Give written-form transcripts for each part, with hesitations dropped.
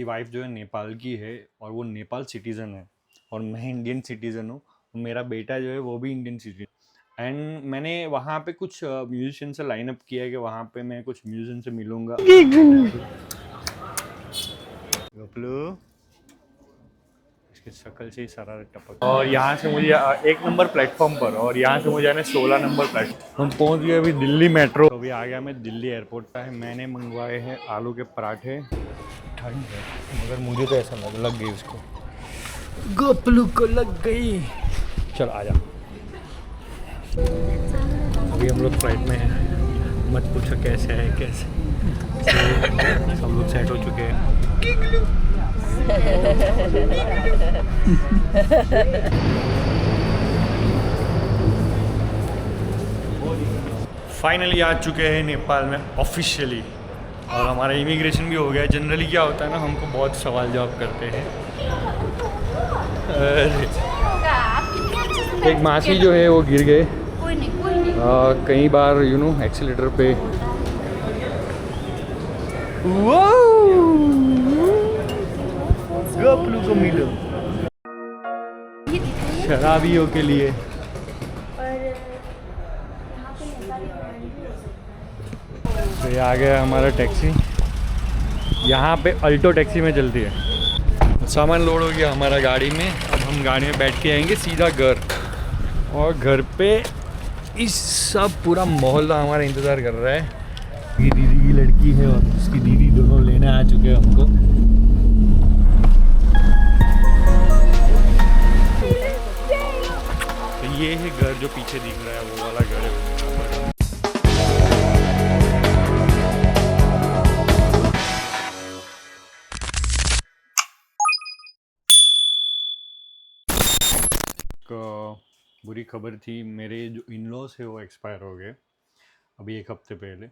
Wife जो है नेपाल की है और वो नेपाल सिटीज़न है और मैं इंडियन सिटीज़न हूँ। मेरा बेटा जो है वो भी इंडियन सिटीजन एंड मैंने वहाँ पे कुछ म्यूजिशियन से लाइन अप किया है कि वहाँ पे मैं कुछ म्यूजिशियन से मिलूँगा। गपलू इसकी शक्ल से ही शरारत टपक। और यहाँ से मुझे 1 नंबर प्लेटफॉर्म पर और यहाँ से मुझे आना 16 नंबर प्लेटफॉर्म। हम पहुँच गए अभी दिल्ली मेट्रो। अभी आ गया मैं दिल्ली एयरपोर्ट पे। मैंने मंगवाए हैं आलू के पराठे। ठंड है मगर मुझे तो ऐसा लग गई उसको, गपलू को लग गई। चल आ जा। अभी हम लोग फ्लाइट में हैं, मत पूछो कैसे है कैसे। सब लोग सेट हो चुके हैं। फाइनली आ चुके हैं नेपाल में ऑफिशियली और हमारा इमिग्रेशन भी हो गया है। जनरली क्या होता है ना, हमको बहुत सवाल जवाब करते हैं। एक मासी जो है वो गिर गए कई बार एक्सीलेटर पे। गपलू को मिलो शराबियों के लिए। तो ये आ गया हमारा टैक्सी। यहाँ पे अल्टो टैक्सी में चलती है। सामान लोड हो गया हमारा गाड़ी में। अब हम गाड़ी में बैठ के आएंगे सीधा घर और घर पे इस सब पूरा मोहल्ला हमारा इंतज़ार कर रहा है। ये दीदी की लड़की है और उसकी दीदी दोनों लेने आ चुके हैं हमको। तो ये है घर जो पीछे दिख रहा है, वो वाला घर है। बुरी खबर थी, मेरे जो इन-लॉज है वो एक्सपायर हो गए अभी 1 हफ्ते पहले।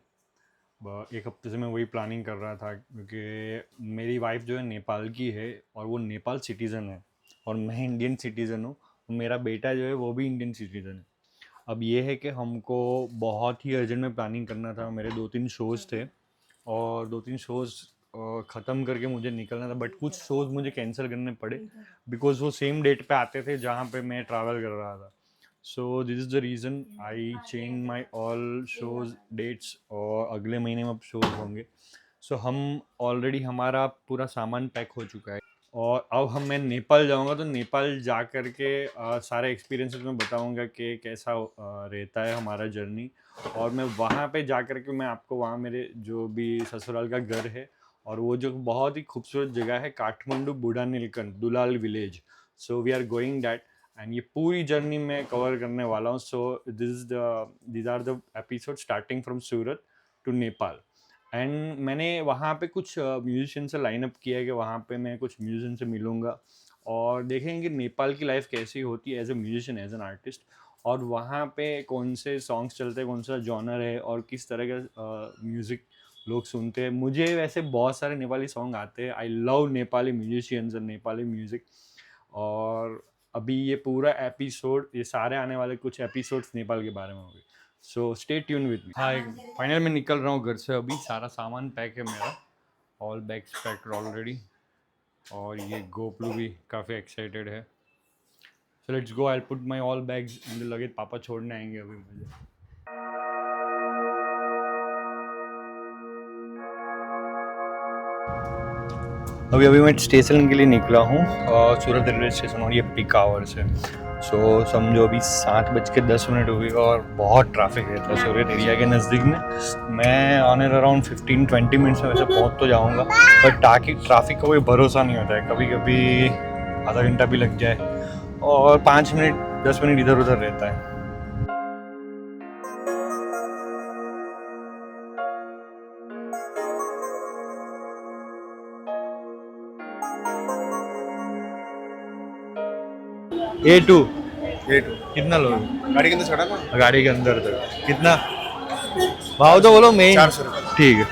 1 हफ्ते से मैं वही प्लानिंग कर रहा था क्योंकि मेरी वाइफ जो है नेपाल की है और वो नेपाल सिटीज़न है और मैं इंडियन सिटीज़न हूँ। मेरा बेटा जो है वो भी इंडियन सिटीज़न है। अब ये है कि हमको बहुत ही अर्जेंट में प्लानिंग करना था। मेरे 2-3 शोज़ थे और 2-3 शोज़ ख़त्म करके मुझे निकलना था, बट कुछ शोज़ मुझे कैंसिल करने पड़े बिकॉज़ वो सेम डेट पे आते थे जहाँ पे मैं ट्रैवल कर रहा था। So this is the reason I change my all shows dates और अगले महीने में अब शोज़ होंगे। सो हम ऑलरेडी हमारा पूरा सामान पैक हो चुका है और अब मैं नेपाल जाऊंगा तो नेपाल जा कर के सारे एक्सपीरियंसेस मैं बताऊंगा कि कैसा रहता है हमारा जर्नी। और मैं वहाँ पे जा कर के मैं आपको वहाँ मेरे जो भी ससुराल का घर है और वो जो बहुत ही खूबसूरत जगह है Kathmandu Budha Nilkanth Dulal village. So we are going that and ये पूरी जर्नी मैं कवर करने वाला हूँ। So these are the episode starting from Surat to Nepal. And मैंने वहाँ पे कुछ म्यूजिशियन से लाइन अप किया है कि वहाँ पे मैं कुछ म्यूजिशियन से मिलूँगा और देखेंगे नेपाल की लाइफ कैसी होती है as a musician, as an artist, और वहाँ पे कौन से सॉन्ग्स चलते हैं, कौन सा जॉनर है और किस तरह का म्यूज़िक लोग सुनते हैं। मुझे वैसे बहुत सारे नेपाली सॉन्ग आते हैं। आई लव नेपाली म्यूजिशियंस और नेपाली म्यूज़िक। और अभी ये पूरा एपिसोड, ये सारे आने वाले कुछ एपिसोड्स नेपाल के बारे में होंगे। So stay tune with me. Hi, final मैं निकल रहा हूँ घर से। अभी सारा सामान पैक है मेरा, ऑल बैग्स पैक्ड ऑलरेडी। और ये गोपलू भी काफ़ी एक्साइटेड है। So let's go, I will put my all bags in the luggage. पापा छोड़ने आएंगे अभी मुझे। अभी मैं स्टेशन के लिए निकला हूँ सूरत रेलवे स्टेशन और ये पीक आवर्स है। सो समझो अभी 7:10 हुई और बहुत ट्रैफिक है तो सूरत एरिया के नज़दीक में। मैं ऑन एंड अराउंड 15-20 मिनट्स में वैसे पहुँच तो जाऊँगा, बट ताकि ट्रैफिक का कोई भरोसा नहीं होता है, कभी कभी आधा घंटा भी लग जाए और 5 मिनट 10 मिनट इधर उधर रहता है। A2 कितना लोगे? गाड़ी के अंदर चढ़ा ना, गाड़ी के अंदर तक कितना भाव तो बोलो। मैं 400 रुपये। ठीक है,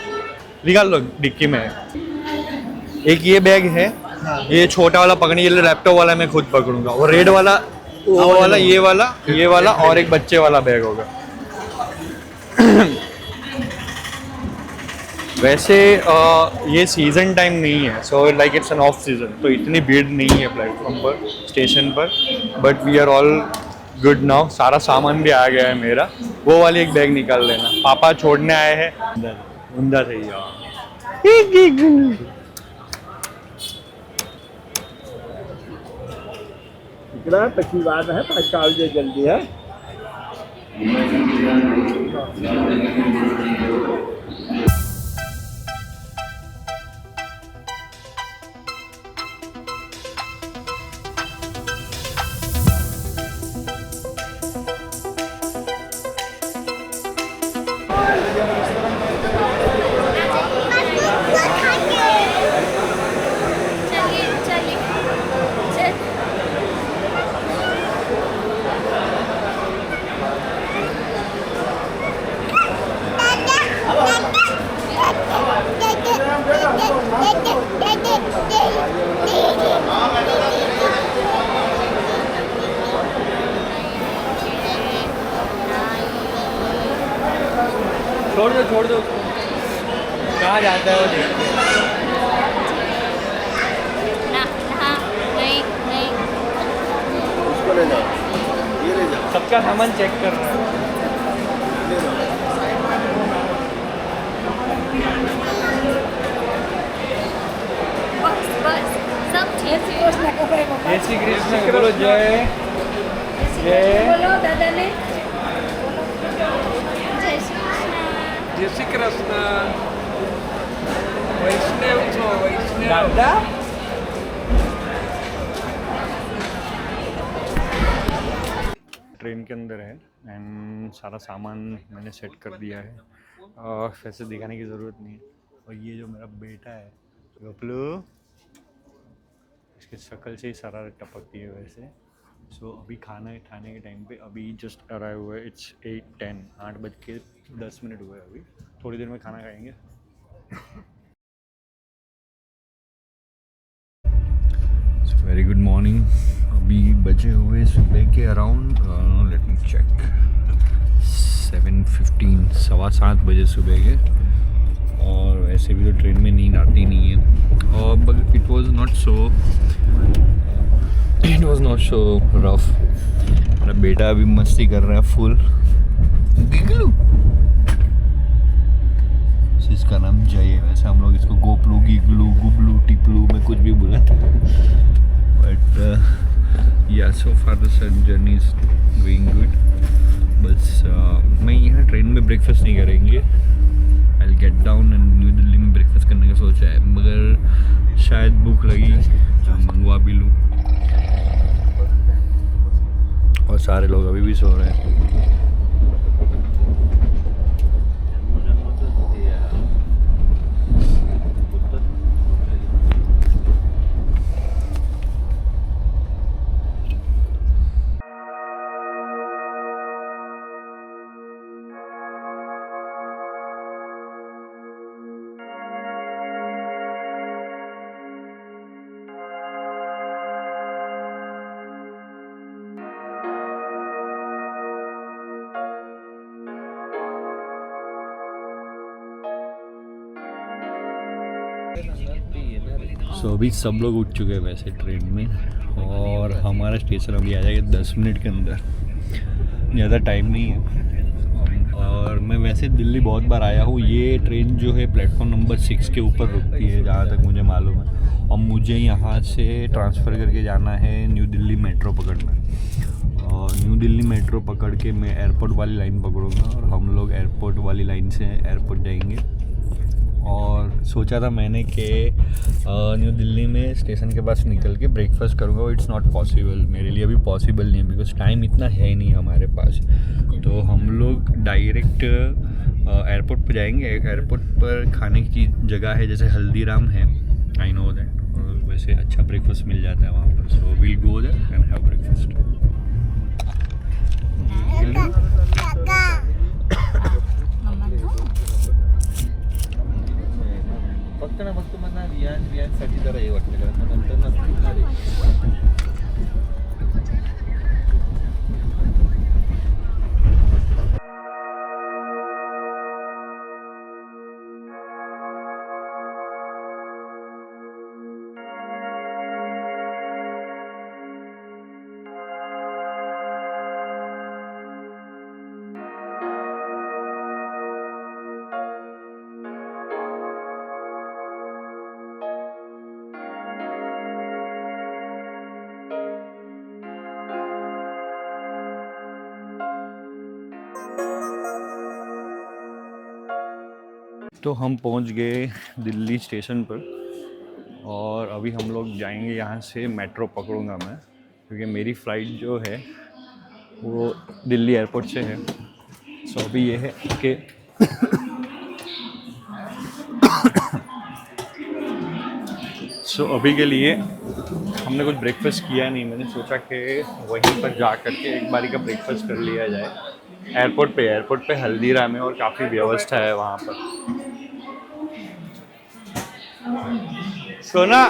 निकाल लो डिक्की में। एक ये बैग है, ये छोटा वाला पकड़ने के लिए लैपटॉप वाला मैं खुद पकड़ूंगा, और रेड वाला वो वाला ये वाला और एक बच्चे वाला बैग होगा। वैसे ये सीज़न टाइम नहीं है, so like it's an off season, तो इतनी भीड़ नहीं है प्लेटफॉर्म पर, स्टेशन पर. But we are all good now. सारा सामान भी आ गया है मेरा. वो वाली एक बैग निकाल लेना, पापा छोड़ने आए हैं. ऊंधा सही है. इकडं तशी बात आहे, पण काळजी जल्दी है. छोड़ दो उसको. कहाँ जाता है वो देखते हैं. ना हाँ नहीं नहीं उसको ले जाओ, ये ले जाओ. सबका सामान चेक कर रहा है. बस बस सब ठीक है. जय श्री कृष्ण बोलो. जय जय बोलो दादा ने. जय જય श्री कृष्ण. શ્રી કૃષ્ણ વૈષ્ણવ છો વૈષ્ણવ दादा. ट्रेन के अंदर है एंड सारा सामान मैंने सेट कर दिया है. वैसे दिखाने की ज़रूरत नहीं है. और ये जो मेरा बेटा है गपलू, इसके शक्ल से ही शरारत टपकती है वैसे. सो अभी खाना खाने के टाइम पे अभी जस्ट अराइव हुआ है. इट्स 8:10, 8:10 हुए अभी. थोड़ी देर में खाना खाएंगे. Very good morning. अभी बजे हुए सुबह के अराउंड लेट मी चेक 7:15, 7:15 बजे सुबह के. और वैसे भी तो ट्रेन में नींद आती नहीं है. और but it was not so rough. मेरा बेटा अभी मस्ती कर रहा है फुल. गिगलू, इसका नाम जय है. वैसे हम लोग इसको गोपलू, गिगलू, गुबलू, टिपलू में कुछ भी बोला था. But yeah so far the journey is going good. बस मैं यहाँ ट्रेन में ब्रेकफास्ट नहीं करेंगे. I will get down and New Delhi में ब्रेकफास्ट करने का सोचा है. मगर शायद भूख लगी तो मंगवा भी लूँ. और सारे लोग अभी भी सो रहे हैं. अभी सब लोग उठ चुके हैं वैसे ट्रेन में. और हमारा स्टेशन अभी आ जाएगा 10 मिनट के अंदर. ज़्यादा टाइम नहीं है. और मैं वैसे दिल्ली बहुत बार आया हूँ. ये ट्रेन जो है प्लेटफॉर्म नंबर 6 के ऊपर रुकती है जहाँ तक मुझे मालूम है. और मुझे यहाँ से ट्रांसफ़र करके जाना है न्यू दिल्ली मेट्रो पकड़ना. और न्यू दिल्ली मेट्रो पकड़ के मैं एयरपोर्ट वाली लाइन पकड़ूँगा. और हम लोग एयरपोर्ट वाली लाइन से एयरपोर्ट जाएंगे. और सोचा था मैंने कि न्यू दिल्ली में स्टेशन के पास निकल के ब्रेकफास्ट करूँगा. It's not possible. मेरे लिए अभी पॉसिबल नहीं है बिकॉज टाइम इतना है नहीं हमारे पास. तो हम लोग डायरेक्ट एयरपोर्ट पर जाएंगे. एयरपोर्ट पर खाने की जगह है जैसे हल्दीराम है, आई नो दैट. और वैसे अच्छा ब्रेकफास्ट मिल जाता है वहाँ पर. So will go there and have breakfast. फक्त ना फक्त मला रियाजसाठी जरा हे वाटतं कारण नंतर नसणार आहे. तो हम पहुंच गए दिल्ली स्टेशन पर और अभी हम लोग जाएंगे यहाँ से। मेट्रो पकड़ूंगा मैं क्योंकि मेरी फ़्लाइट जो है वो दिल्ली एयरपोर्ट से है। सो अभी ये है कि अभी के लिए हमने कुछ ब्रेकफास्ट किया नहीं। मैंने सोचा कि वहीं पर जा करके एक बारी का ब्रेकफास्ट कर लिया जाए। एयरपोर्ट पे हल्दीराम है और काफ़ी व्यवस्था है वहाँ पर। सोना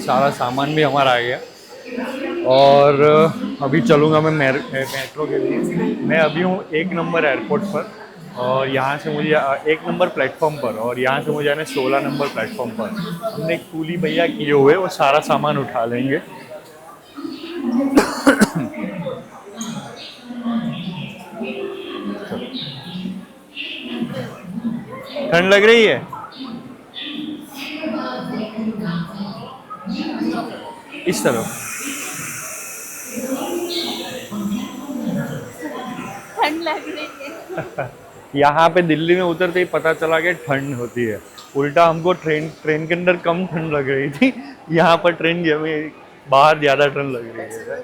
सारा सामान भी हमारा आ गया और अभी चलूँगा मैं मेट्रो के लिए। मैं अभी हूँ 1 नंबर एयरपोर्ट पर और यहाँ से मुझे 1 नंबर प्लेटफॉर्म पर, और यहाँ से मुझे आना 16 नंबर प्लेटफॉर्म पर। हमने एक कूली भैया किए हुए, वो सारा सामान उठा लेंगे। ठंड लग रही है? इस तरफ ठंड लग रही है। यहाँ पे दिल्ली में उतरते ही पता चला कि ठंड होती है। उल्टा हमको ट्रेन के अंदर कम ठंड लग रही थी, यहाँ पर ट्रेन के हमें बाहर ज़्यादा ठंड लग रही है।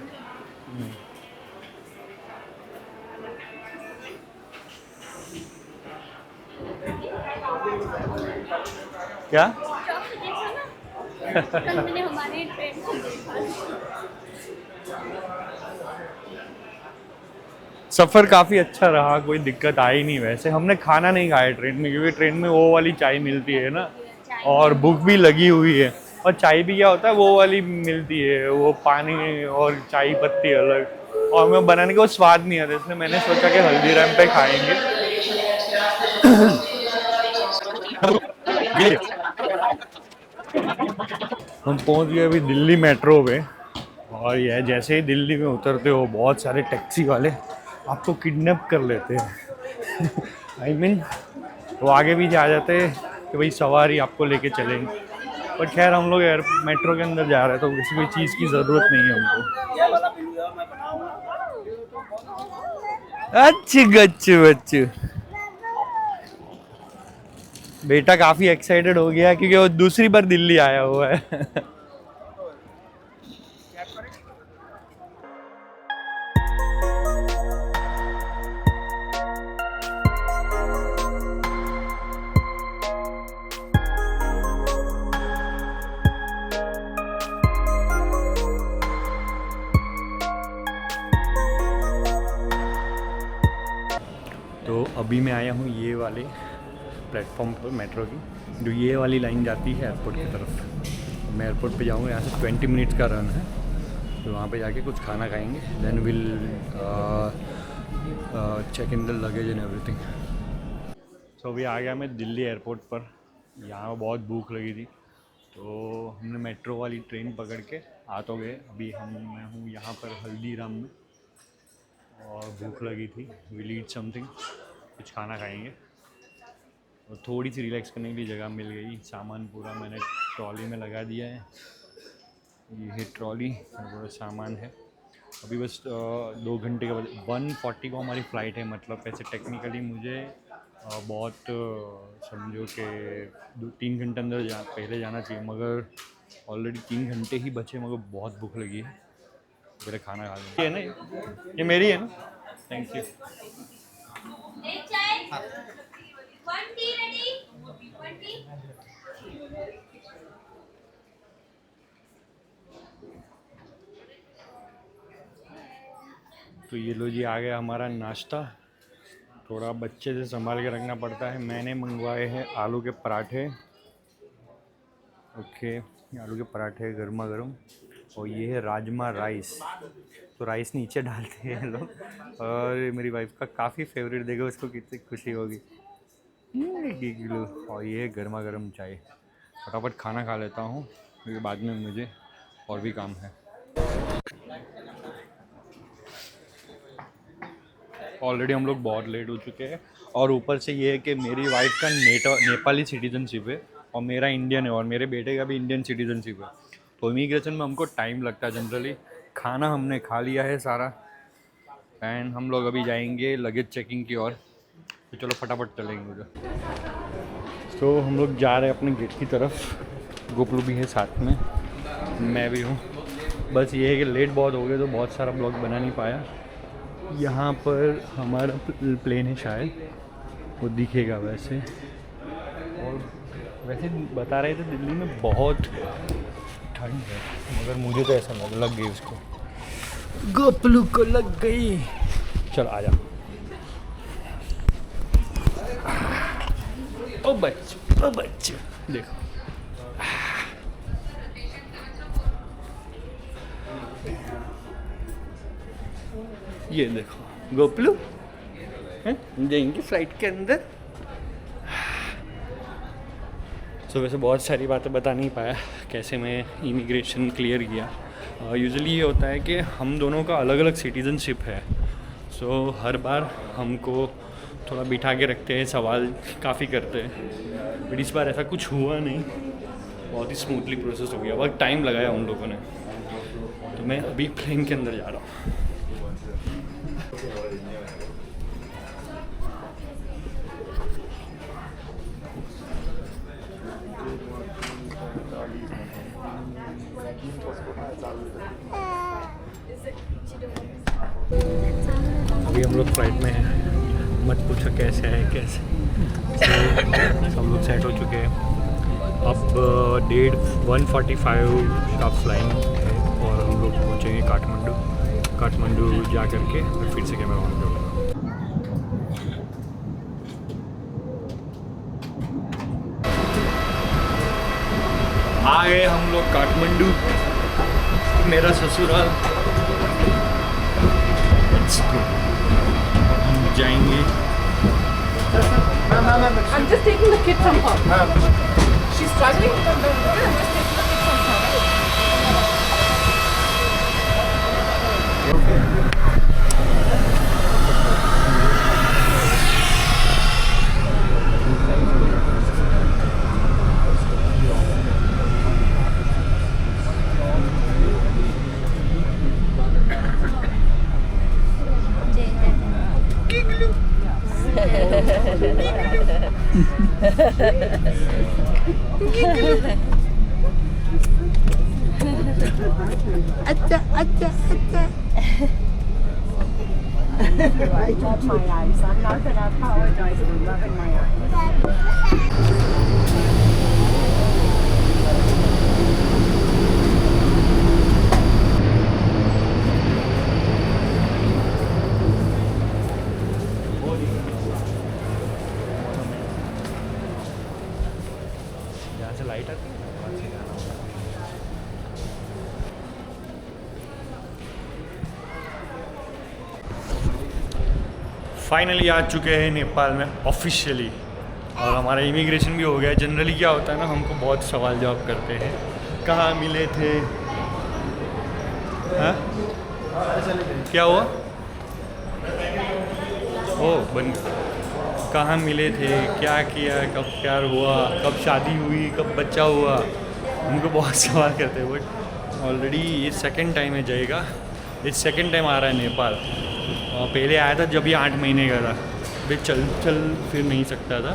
क्या हमने हमारी ट्रेन को देखा। सफ़र काफ़ी अच्छा रहा, कोई दिक्कत आई नहीं। वैसे हमने खाना नहीं खाया ट्रेन में क्योंकि ट्रेन में वो वाली चाय मिलती है ना, और भूख भी लगी हुई है। और चाय भी क्या होता है, वो वाली मिलती है, वो पानी और चाय पत्ती अलग, और हमें बनाने का वो स्वाद नहीं आता। इसलिए मैंने सोचा कि हल्दीराम पे खाएंगे। हम पहुंच गए अभी दिल्ली मेट्रो पे, और यह जैसे ही दिल्ली में उतरते हो बहुत सारे टैक्सी वाले आपको किडनैप कर लेते हैं। आई मीन वो आगे भी आ जाते हैं कि भाई सवारी आपको लेके चलेंगे, पर खैर हम लोग मेट्रो के अंदर जा रहे हैं तो किसी भी चीज़ की ज़रूरत नहीं है हमको। अच्छी गच्चू बच्चू बेटा काफ़ी एक्साइटेड हो गया क्योंकि वो दूसरी बार दिल्ली आया हुआ है। तो अभी मैं आया हूँ ये वाले प्लेटफॉर्म पर मेट्रो की, जो ये वाली लाइन जाती है एयरपोर्ट की तरफ। मैं एयरपोर्ट पे जाऊँगा, यहाँ से 20 मिनट्स का रन है, तो वहाँ पे जाके कुछ खाना खाएंगे। Then will check in the luggage and everything. So अभी आ गया मैं दिल्ली एयरपोर्ट पर। यहाँ बहुत भूख लगी थी तो हमने मेट्रो वाली ट्रेन पकड़ के आ तो गए। अभी मैं हूँ यहाँ पर हल्दीराम में और भूख लगी थी। विल ईट समथिंग, कुछ खाना खाएंगे और थोड़ी सी रिलैक्स करने के लिए जगह मिल गई। सामान पूरा मैंने ट्रॉली में लगा दिया है, ये है ट्रॉली और पूरा सामान है। अभी बस 2 घंटे के बाद 1:40 को हमारी फ़्लाइट है। मतलब ऐसे टेक्निकली मुझे बहुत समझो कि 2-3 घंटे अंदर पहले जाना चाहिए, मगर ऑलरेडी 3 घंटे ही बचे, मगर बहुत भूख लगी है। मेरा खाना खा लेंगे। ये ना, ये मेरी है ना? Thank you. एक चाय, 1 टी रेडी, 1 टी। तो ये लो जी, आ गया हमारा नाश्ता। थोड़ा बच्चे से संभाल के रखना पड़ता है। मैंने मंगवाए हैं आलू के पराठे। ओके, आलू के पराठे गर्मा गर्म, और ये है राजमा राइस। तो राइस नीचे डालते हैं लोग, और मेरी वाइफ का काफ़ी फेवरेट, देखो उसको कितनी खुशी होगी। किलो, और ये है गर्मा गर्म चाय। फटाफट खाना खा लेता हूँ क्योंकि बाद में मुझे और भी काम है। ऑलरेडी हम लोग बहुत लेट हो चुके हैं, और ऊपर से ये है कि मेरी वाइफ का नेपाली सिटीजनशिप है और मेरा इंडियन है, और मेरे बेटे का भी इंडियन सिटीजनशिप है। तो इमिग्रेशन में हमको टाइम लगता है जनरली, खाना हमने खा लिया है सारा एंड हम लोग अभी जाएंगे लगेज चेकिंग की ओर। तो चलो फटाफट चलेंगे उधर। तो हम लोग जा रहे हैं अपने गेट की तरफ। गोपलू भी है साथ में, मैं भी हूँ। बस ये है कि लेट बहुत हो गए तो बहुत सारा ब्लॉग बना नहीं पाया। यहाँ पर हमारा प्लेन है शायद, वो दिखेगा वैसे। और वैसे बता रहे थे दिल्ली में बहुत ठंड है, मगर मुझे तो ऐसा लग गई उसको, गोपलू को लग गई। चल आजा। ओ बच्चो देखो, ये देखो गोपलू हैं जाएंगे फ्लाइट के अंदर। तो वैसे बहुत सारी बातें बता नहीं पाया कैसे मैं इमिग्रेशन क्लियर किया। यूजुअली ये होता है कि हम दोनों का अलग अलग सिटीज़नशिप है, सो हर बार हमको थोड़ा बिठा के रखते हैं, सवाल काफ़ी करते हैं। बट इस बार ऐसा कुछ हुआ नहीं, बहुत ही स्मूथली प्रोसेस हो गया। बहुत टाइम लगाया उन लोगों ने। तो मैं अभी प्लेन के अंदर जा रहा हूँ। अभी हम लोग फ्लाइट में हैं, मत पूछो कैसे है कैसे। सब लोग सेट हो चुके हैं। अब 1:45 का फ्लाइंग है और हम लोग पहुँचेंगे काठमांडू जा करके फिर से कैमरा ऑन करूँगा। आ गए हम लोग काठमांडू, मेरा ससुराल। हम जाएंगे। I'm just taking the kid from her. She's struggling. I'm just taking the kid from her. I love my eyes. I'm not going to apologize for loving my eyes. यहाँ से लाइट आती है। फाइनली आ चुके हैं नेपाल में officially, और हमारा immigration भी हो गया। जनरली क्या होता है ना, हमको बहुत सवाल जवाब करते हैं, कहाँ मिले थे, हाँ क्या हुआ, ओ बन कहाँ मिले थे, क्या किया, कब प्यार हुआ, कब शादी हुई, कब बच्चा हुआ, हमको बहुत सवाल करते हैं। बट ऑलरेडी ये सेकंड टाइम है जाएगा, ये सेकंड टाइम आ रहा है नेपाल। और पहले आया था जब ये 8 महीने का था, भाई चल फिर नहीं सकता था।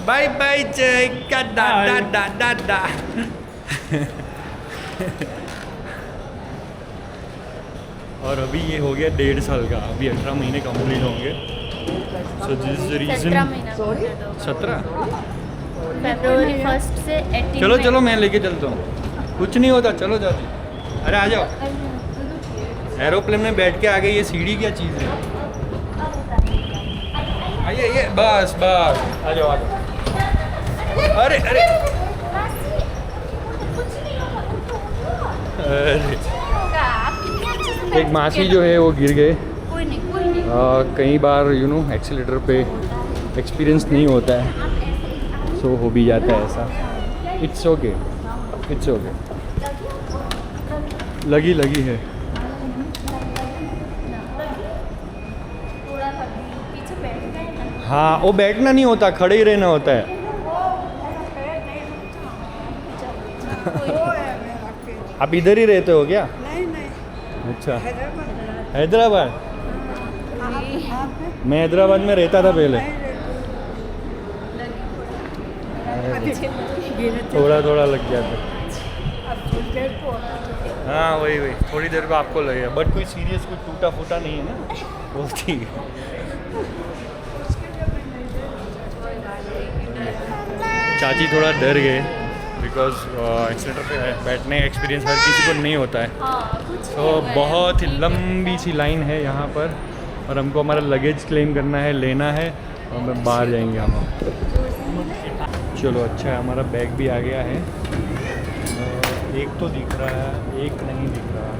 बाय बाय जय का डा और अभी ये हो गया 1.5 साल का, अभी 18 महीने कंप्लीट होंगे। So this is the reason. 17 फरवरी 1 से 18। चलो चलो मैं लेके चलता हूँ, कुछ नहीं होता, चलो जाते। अरे आ जाओ, एरोप्लेन में बैठ के आ गए। ये सीढ़ी क्या चीज़ है? आइए बस आ जाओ। अरे अरे एक मासी जो है वो गिर गए। कोई नहीं कई बार एक्सीलेटर पे एक्सपीरियंस नहीं होता है, सो हो भी जाता है ऐसा। इट्स ओके लगी है। हाँ, वो बैठना नहीं होता, खड़े ही रहना होता है। आप इधर ही रहते हो क्या? नहीं अच्छा, हैदराबाद। मैं हैदराबाद में रहता था पहले। थोड़ा थोड़ा लग गया था। हाँ वही थोड़ी देर को आपको लगेगा, बट कोई सीरियस कोई टूटा फूटा नहीं है ना, वो ठीक है। चाची थोड़ा डर गए बिकॉज एक्सीलेटर पे बैठने का एक्सपीरियंस हर किसी को नहीं होता है। तो बहुत ही लंबी सी लाइन है यहाँ पर, और हमको हमारा लगेज क्लेम करना है, लेना है, और हम बाहर जाएंगे हम। चलो अच्छा है, हमारा बैग भी आ गया है। एक तो दिख रहा है, एक नहीं दिख रहा,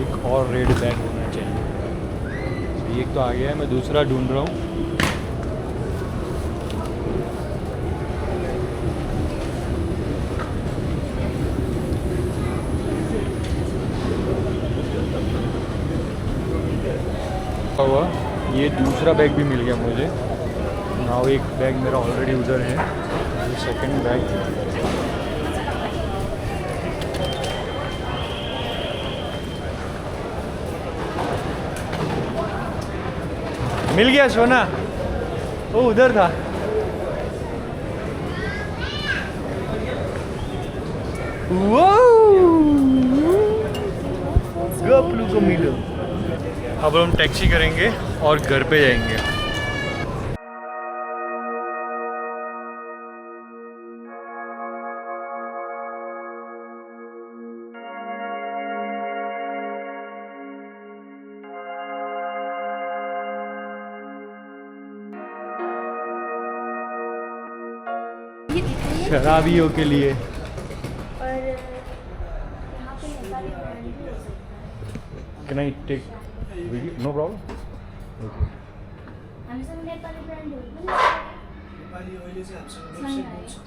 एक और रेड बैग होना चाहिए। एक तो आ गया है, मैं दूसरा ढूंढ रहा हूँ। हुआ ये दूसरा बैग भी मिल गया मुझे। नाउ एक बैग मेरा ऑलरेडी उधर है, सेकंड बैग। मिल गया सोना, वो उधर था। गपलू को मिलो। अब हम टैक्सी करेंगे और घर पे जाएंगे। शराबियों के लिए। और यहाँ पे नेपाली ब्रांड भी हो सकता है। Can I take video? No problem. Okay. हम सब Nepali brand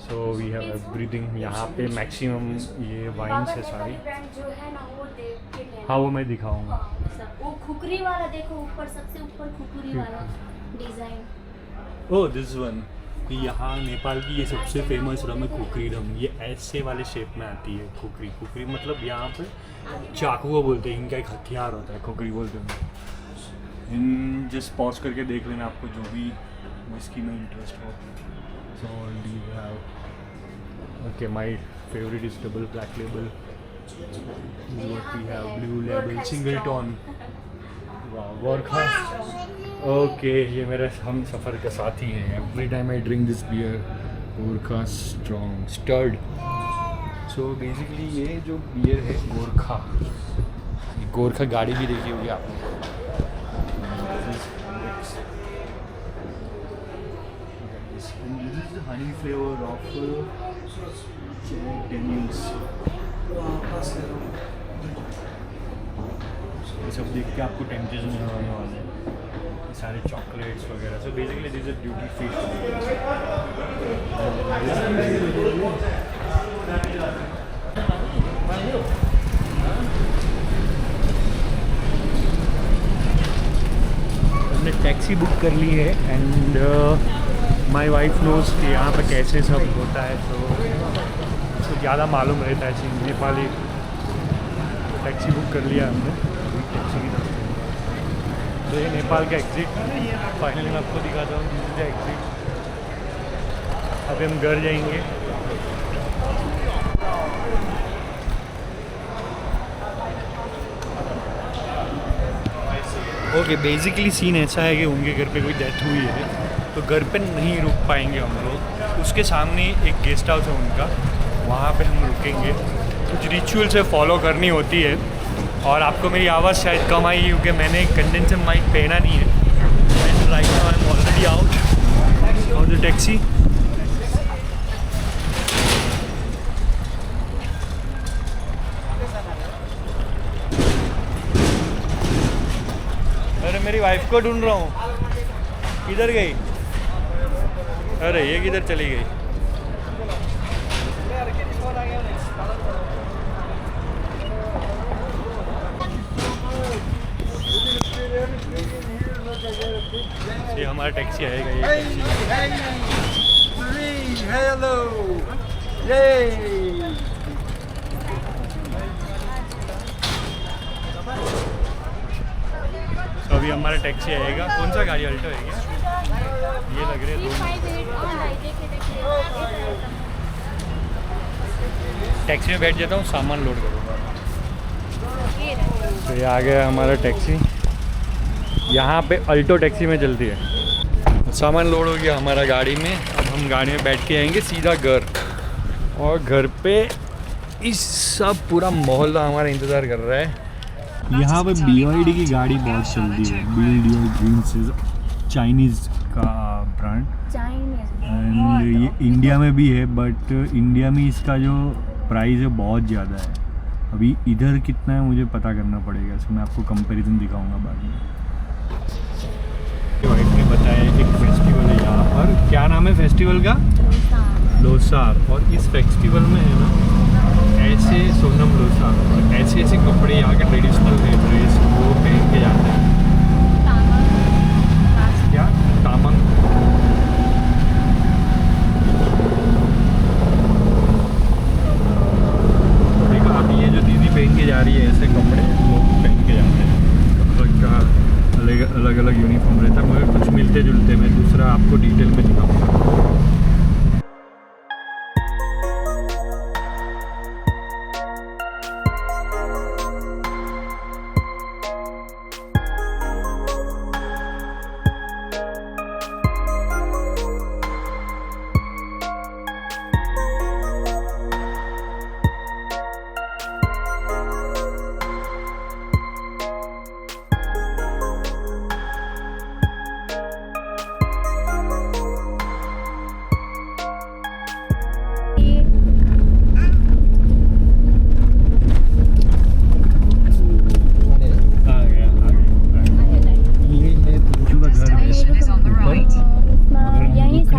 So we have everything. यहाँ पे मैक्सिमम ये वाइन्स है सारी। ब्रांड जो है ना वो देख के लेना। हाँ वो मैं दिखाऊंगा। हाँ, सब वो खुकरी वाला देखो, ऊपर सबसे ऊपर खुकरी वाला डिजाइन। Oh this one. यहाँ नेपाल की ये सबसे फेमस रम है खुकरी रम। ये ऐसे वाले शेप में आती है खुकरी। खुकरी मतलब यहाँ पे चाकू को बोलते हैं, इनका एक हथियार होता है, खुकरी बोलते हैं। इन जस्ट पॉज करके देख लेना आपको जो भी विस्की में इंटरेस्ट हो। So the have okay, my favourite is double black label, what we have blue label, Singleton, Gorkha. Okay ये मेरे हम सफ़र का साथी हैं। Every time I drink this beer, Gorkha strong स्टर्ड। सो बेसिकली ये जो बियर है गोरखा, गोरखा गाड़ी भी देखी होगी आपने। This is Honey flavour of Daniels. ये सब देख के आपको टेम्पटेशन नहीं होने वाला है, सारे चॉकलेट्स वगैरह। So basically this is duty free. हमने टैक्सी बुक कर ली है एंड माय वाइफ नोज कि यहाँ पे कैसे सब होता है, तो उसको ज़्यादा मालूम रहता है चीज़ नेपाली। टैक्सी बुक कर लिया हमने, टैक्सी की तरफ। तो ये नेपाल का एग्ज़िट फाइनली मैं आपको दिखाता हूँ। This is exit. अभी हम घर जाएंगे। ओके बेसिकली सीन ऐसा है कि उनके घर पे कोई डेथ हुई है, तो घर पे नहीं रुक पाएंगे हम लोग। उसके सामने एक गेस्ट हाउस है उनका, वहाँ पे हम रुकेंगे। कुछ रिचुअल्स है फॉलो करनी होती है। और आपको मेरी आवाज़ शायद कम आई क्योंकि मैंने कंडेंसर माइक पहना नहीं है। And right now I am already out of the taxi. अरे मेरी वाइफ को ढूंढ रहा हूँ, किधर गई? अरे ये किधर चली गई? ये हमारा टैक्सी आएगा। ये हेलो तो अभी हमारा टैक्सी आएगा। कौन सा गाड़ी? अल्टो है क्या? ये लग रहे हैं दोनों। टैक्सी में बैठ जाता हूँ, सामान लोड करूँगा। तो ये आ गया हमारा टैक्सी। यहाँ पे अल्टो टैक्सी में चलती है। सामान लोड हो गया हमारा गाड़ी में। अब हम गाड़ी में बैठ के आएंगे सीधा घर, और घर पे इस सब पूरा मोहल्ला हमारा इंतज़ार कर रहा है। यहाँ पे BYD की गाड़ी बहुत चलती है। BYD ड्रीम्स चाइनीज़ का ब्रांड, एंड ये इंडिया में भी है, बट इंडिया में इसका जो प्राइस है बहुत ज़्यादा है। अभी इधर कितना है मुझे पता करना पड़ेगा, इसमें मैं आपको कंपैरिजन दिखाऊंगा बाद में। वाइफ ने बताया एक फेस्टिवल है यहाँ पर। क्या नाम है फेस्टिवल का? लोसार। और इस फेस्टिवल में है ना ऐसे सोनम लोसार और ऐसे ऐसे कपड़े यहाँ के ट्रेडिशनल ड्रेस वो पहन के जाते हैं। क्या? तामंग। देखो अभी ये जो दीदी पहन के जा रही है ऐसे कपड़े लोग पहन के जाते हैं। सबका अलग अलग यूनिफॉर्म रहता है, मगर कुछ मिलते जुलते। मैं दूसरा आपको डिटेल में दिखाऊंगा।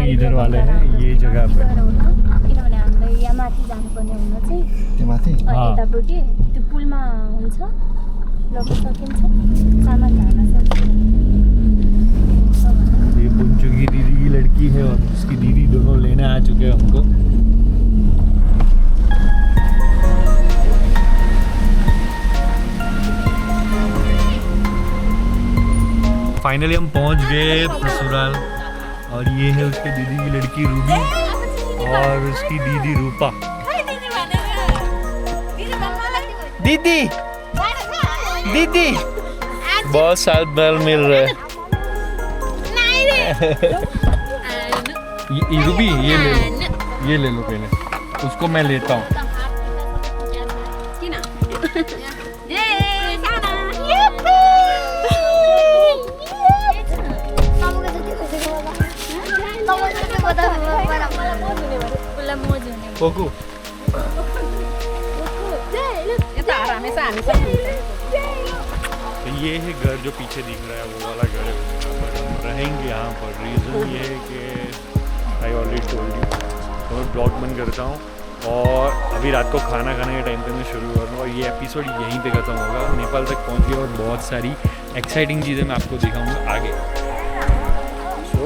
इधर वाले हैं ये जगह पे। किनभने हामीलाई यहाँ माथि जानुपर्ने हुन चाहिँ यतापट्टि त्यो पुलमा हुन्छ, लग्न सकिन्छ, सामान हाल्न सकिन्छ। ये पुंचू की दीदी की लड़की है और उसकी दीदी दोनों लेने आ चुके हैं हमको। फाइनली हम पहुंच गए ससुराल, और ये है उसके दीदी की लड़की रूबी और उसकी दीदी रूपा। दीदी दीदी बहुत साल बाद मिल रहे हैं। ये रूबी ये ले लो पहले, उसको मैं लेता हूँ। कोकू तो ये है घर जो पीछे दिख रहा है, वो वाला घर है। पर हम रहेंगे यहाँ पर। रीज़न ये है कि आई ऑलरेडी टोल्ड यू। तो मैं ब्लॉग बंद करता हूँ और अभी रात को खाना खाने के टाइम पे मैं शुरू करूँगा, और ये एपिसोड यहीं पे ख़त्म होगा। नेपाल तक पहुँच गया और बहुत सारी एक्साइटिंग चीज़ें मैं आपको दिखाऊँगा आगे। सो